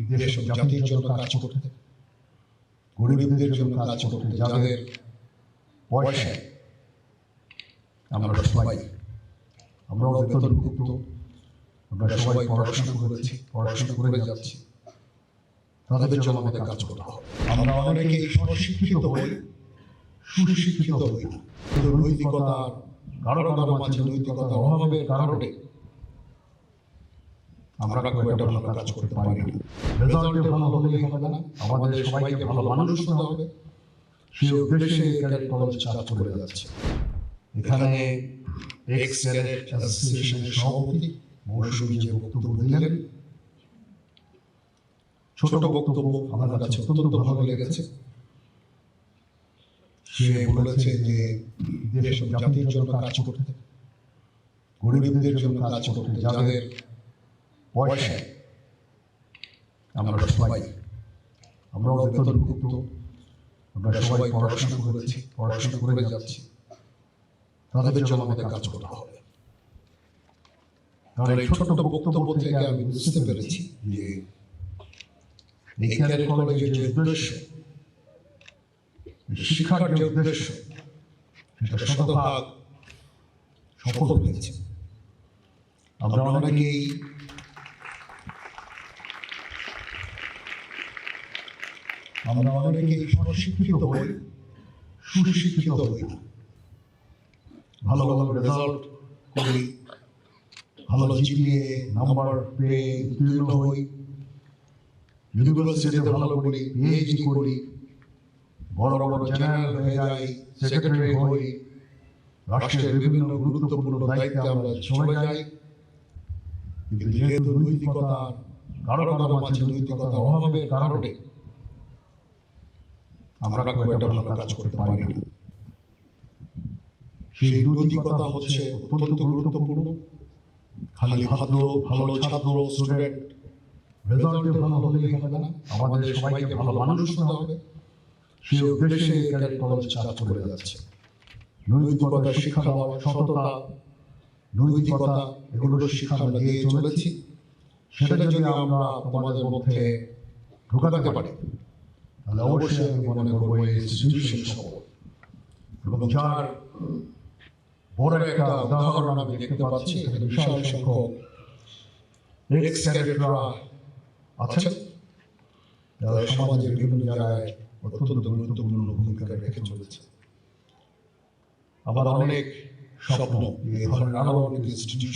দেশ ও জাতির জন্য কাজ করতে, গরিবদের জন্য কাজ করতে, যাদের পয়সায় আমরা সবাই আমরাও বেতনভুক্ত, আমরা সবাই পড়াশোনা করেছি, পড়াশোনা করে যাচ্ছি, তাদের জন্য আমাদের কাজ করতে হবে। আমরা অনেকেই স্বশিক্ষিত হই, সুশিক্ষিত হই না, কিন্তু নৈতিকতার কারো মাঝে নৈতিকতার অভাবের কারণে আমরা খুব একটা ভালো কাজ করতে পারি না। রেজাল্টে ভালো হলেই হবে না, আমাদের সবাইকে ভালো মানুষ হতে হবে। সেই উদ্দেশ্যে ক্যাডেট কলেজ কাজ করে যাচ্ছে। এখানে এক্স ক্যাডেট অ্যাসোসিয়েশনের সভাপতি মৌসুমী যে বক্তব্য দিলেন, ছোট বক্তব্য আমার কাছে অত্যন্ত ভালো লেগেছে। সে বলেছে যে দেশ ও জাতির জন্য কাজ করতে, গরিবদের জন্য কাজ করতে, যাদের পয়সায় আমরা সবাই আমরাও বেতনভুক্ত, আমরা সবাই পড়াশোনা করেছি, পড়াশোনা করে যাচ্ছি, তাদের জন্য আমাদের কাজ করতে হবে। কারণ এই ছোট বক্তব্য থেকে আমি বুঝতে পেরেছি যে এই ক্যাডেট কলেজের যে উদ্দেশ্য, শিক্ষার যে উদ্দেশ্য, সেটা শতভাগ সফল হয়েছে। আমরা অনেকেই স্বশিক্ষিত হই, সুশিক্ষিত হই না, ভালো রেজাল্ট করি, ভালো জিপিএ নাম্বার পেয়ে উত্তীর্ণ হই, ইউনিভার্সিটিতে ভালো করি, পিএইচডি করি, বড় জেনারেল হয়ে যাই, সেক্রেটারি হই, রাষ্ট্রের বিভিন্ন গুরুত্বপূর্ণ দায়িত্বে আমরা চলে যাই। কিন্তু যেহেতু নৈতিকতার কারো মাঝে নৈতিকতার অভাবের কারণে আমরা খুব একটা ভালো কাজ করতে পারি না। সেই নৈতিকতা হচ্ছে অত্যন্ত গুরুত্বপূর্ণ। খালি ভালো ছাত্র স্টুডেন্ট রেজাল্টে ভালো হলেই হবে না, আমাদের সবাইকে ভালো মানুষ হতে হবে। সেই উদ্দেশ্যে ক্যাডেট কলেজ কাজ করে যাচ্ছে। নৈতিকতা শিক্ষা দেওয়া, সততা, নৈতিকতা, এগুলো শিক্ষা আমরা দিয়ে চলেছি। সেটা যদি আমরা তোমাদের মধ্যে ঢোকাতে পারি, তাহলে অবশ্যই আমি মনে করবো এই ইনস্টিটিউশন সফল। এবং যার বড় একটা উদাহরণ আমি দেখতে পাচ্ছি, এখানে বিশাল সংখ্যক এক্স ক্যাডেটরা আছেন, যারা সমাজের বিভিন্ন জায়গায় অত্যন্ত গুরুত্বপূর্ণ ভূমিকা রেখে চলেছে। আবার অনেক স্বপ্ন, এই ধরনের আরো অনেক ইনস্টিটিউশন